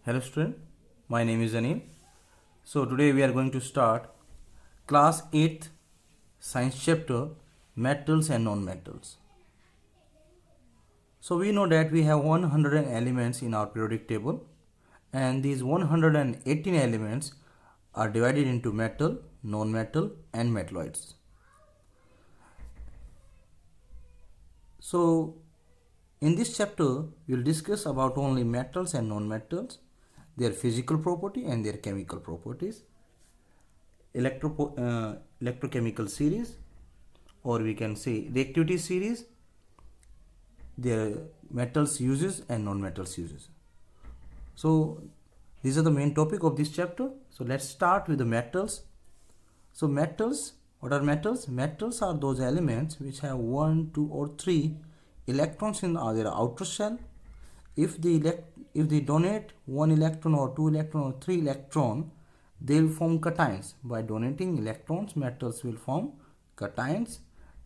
Hello student, my name is Anil. So today we are going to start class 8th science chapter metals and non-metals. So we know that we have 100 elements in our periodic table and these 118 elements are divided into metal, non-metal and metalloids. So in this chapter we will discuss about only metals and non-metals, their physical property and their chemical properties, electrochemical series, or we can say reactivity series, their metals uses and non-metals uses. So these are the main topic of this chapter. So let's start with the metals. So metals, what are metals? Metals are those elements which have 1, 2 or 3 electrons in their outer shell. If they donate 1 electron or 2 electron or 3 electron, they will form cations. By donating electrons, metals will form cations,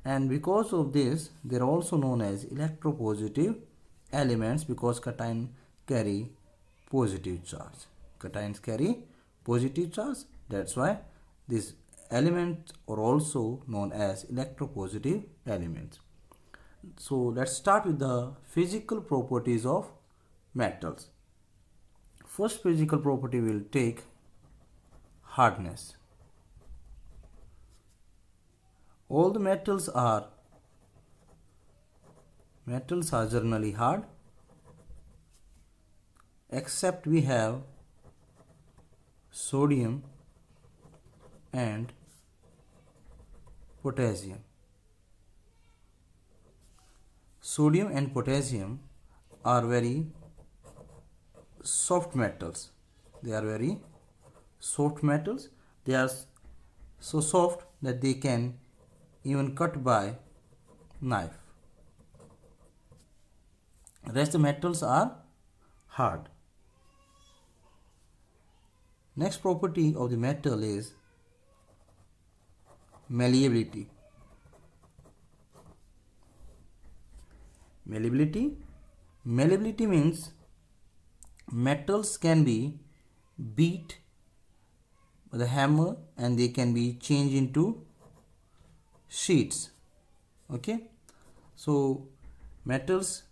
and because of this they are also known as electropositive elements because cations carry positive charge. Cations carry positive charge. That's why these elements are also known as electropositive elements. So let's start with the physical properties of metals. First physical property will take hardness. All the metals are generally hard, except we have sodium and potassium. Sodium and potassium are very soft metals. They are very soft metals. They are so soft that they can even cut by knife. Rest the metals are hard. Next property of the metal is malleability. Malleability means metals can be beat with a hammer and they can be changed into sheets. Okay, so metals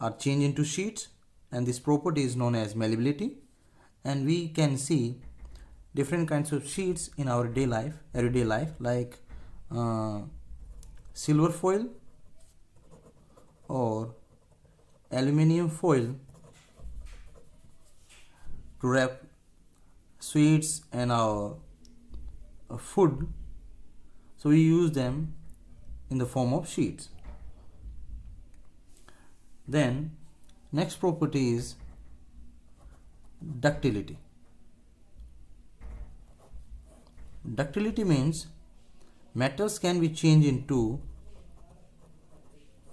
are changed into sheets and this property is known as malleability, and we can see different kinds of sheets in our everyday life, like silver foil or aluminium foil to wrap sweets and our food. So we use them in the form of sheets. Then next property is ductility. Ductility means metals can be changed into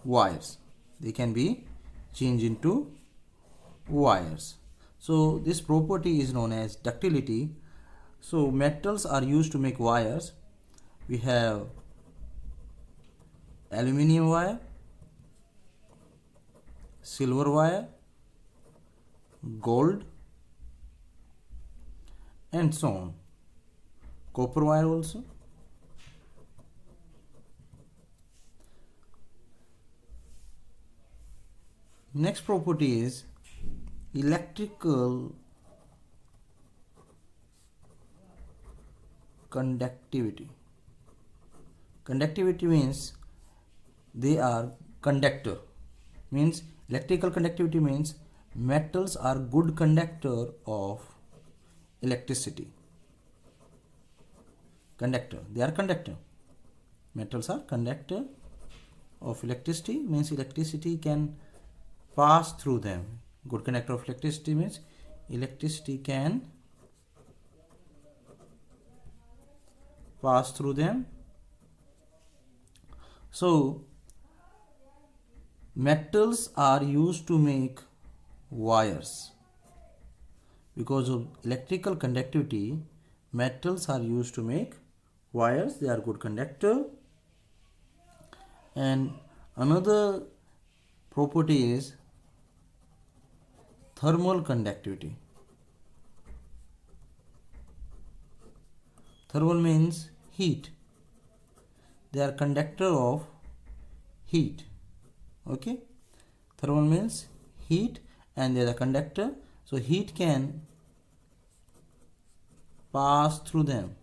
wires. They can be changed into wires. So this property is known as ductility. So metals are used to make wires. We have aluminium wire, silver wire, gold, and so on. Copper wire also. Next property is electrical conductivity. Conductivity means they are conductor. Means electrical conductivity means metals are good conductor of electricity. Conductor, they are conductor. Metals are conductor of electricity, means electricity can pass through them. Good conductor of electricity means electricity can pass through them. So metals are used to make wires. Because of electrical conductivity, metals are used to make wires. They are good conductor. And another property is thermal conductivity. Thermal means heat. They are conductor of heat. Okay, thermal means heat and they are the conductor, so heat can pass through them.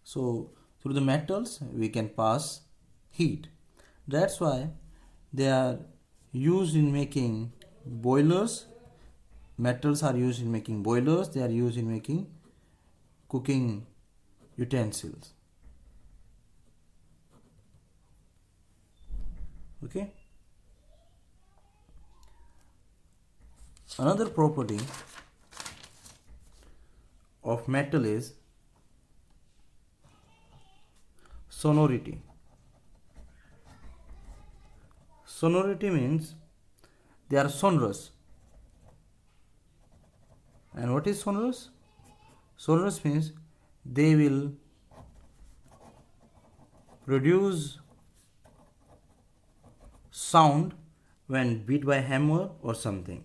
So through the metals we can pass heat. That's why they are used in making boilers. Metals are used in making boilers. They are used in making cooking utensils. Okay. Another property of metal is sonority. Sonority means they are sonorous. And what is sonorous? Sonorous means they will produce sound when beat by hammer or something.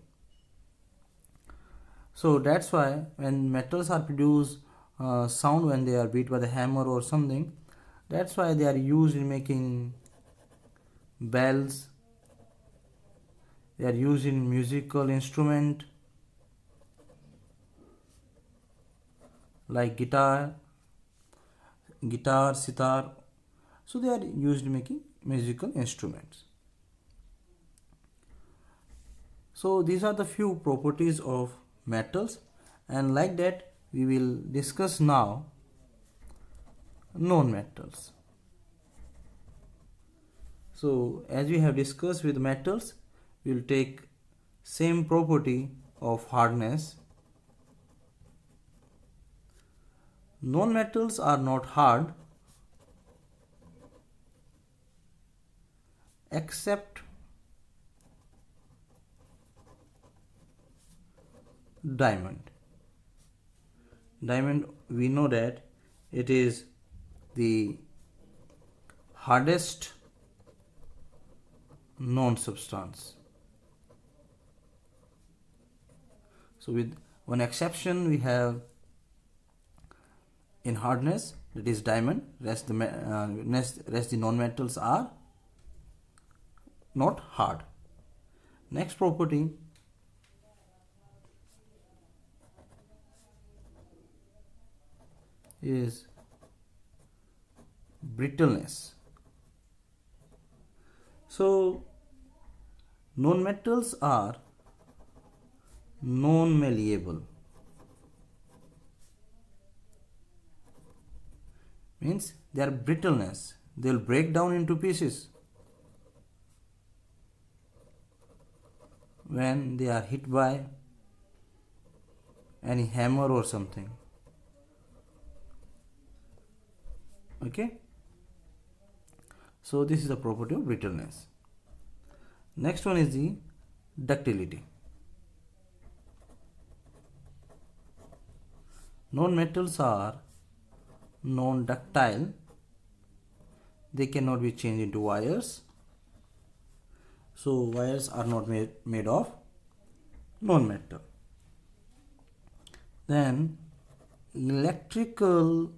So that's why when metals are produce sound when they are beat by the hammer or something, that's why they are used in making bells. They are used in musical instrument like guitar, sitar. So they are used in making musical instruments. So these are the few properties of metals, and like that we will discuss now non-metals. So as we have discussed with metals, we will take same property of hardness. Non-metals are not hard except diamond. Diamond, we know that it is the hardest known substance. So with one exception we have in hardness, that is diamond. Rest the non-metals are not hard. Next property is brittleness. So non-metals are non-malleable, means their brittleness, they will break down into pieces when they are hit by any hammer or something. Okay, so this is the property of brittleness. Next one is the ductility. Non-metals are non-ductile. They cannot be changed into wires. So wires are not made of non-metal. Then electrical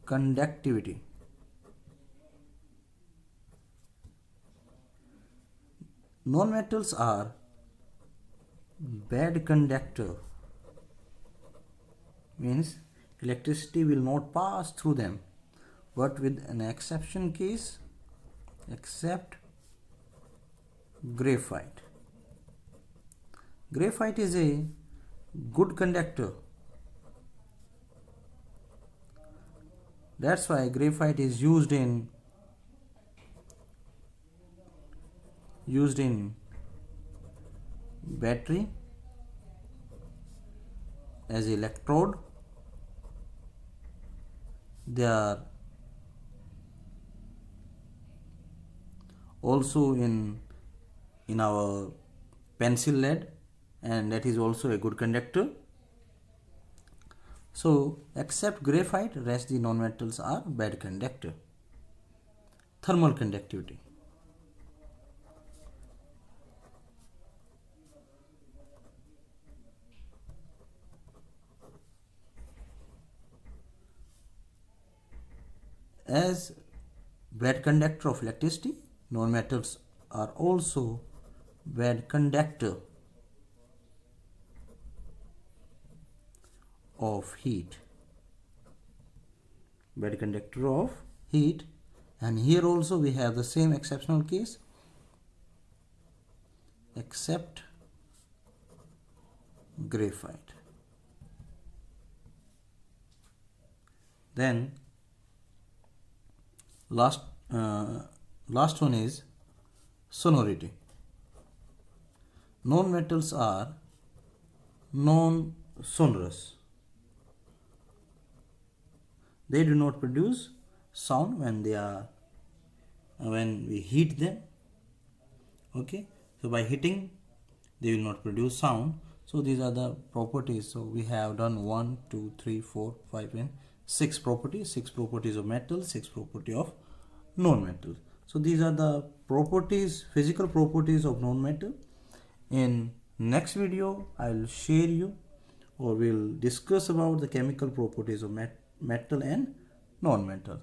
conductivity. Non-metals are bad conductor, means electricity will not pass through them, but with an exception case, except graphite. Graphite is a good conductor. That's why graphite is used in battery as electrode. They are also in our pencil lead, and that is also a good conductor. So except graphite, rest the non-metals are bad conductor. Thermal conductivity. bad conductor of electricity. Non-metals are also bad conductor of heat. Bad conductor of heat. And here also we have the same exceptional case, except graphite. Then last one is sonority. Non-metals are non-sonorous. They do not produce sound when we heat them. Okay, so by heating they will not produce sound. So these are the properties. So we have done 1, 2, 3, 4, 5 and 6 properties. 6 properties of metal, 6 properties of non-metal. So these are the properties, physical properties of non-metal. In next video I'll share you, or we'll discuss about the chemical properties of metal and non-metal.